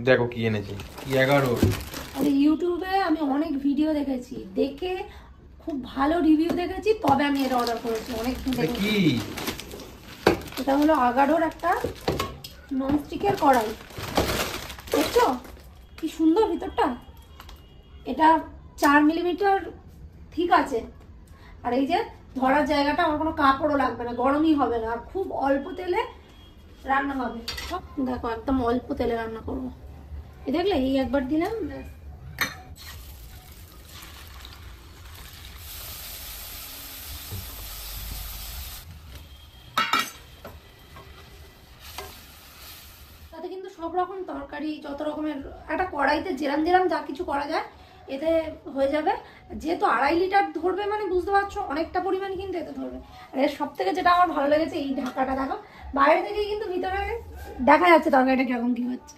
দেখো কি এনেছি, 11। আরে ইউটিউবে আমি অনেক ভিডিও দেখেছি, দেখে খুব ভালো রিভিউ দেখেছি, তবে আমি এটা অর্ডার করেছি। অনেক কি এটা হলো আগাডোর একটা ননস্টিকের কড়াই। দেখছো কি সুন্দর ভিতরটা? এটা 4 মিলিমিটার ঠিক আছে। আর এই যে ধরার জায়গাটা, আমার কোনো কাপড়ও লাগবে না, গরমই হবে না, আর খুব অল্প তেলে রান্না হবে। দেখো একদম অল্প তেলে রান্না করবো। এই দেখলে, এই একবার দিলাম। তাতে কিন্তু সব রকম তরকারি, যত রকমের একটা কড়াইতে যেরাম যেরাম যা কিছু করা যায় এতে হয়ে যাবে। যেহেতু 2.5 লিটার ধরবে, মানে বুঝতে পারছো অনেকটা পরিমাণ কিন্তু এতে ধরবে। আর এর সব থেকে যেটা আমার ভালো লেগেছে, এই ঢাকাটা দেখো, বাইরে থেকে কিন্তু ভিতরে দেখা যাচ্ছে তরকারিটা কিরকম কি হচ্ছে।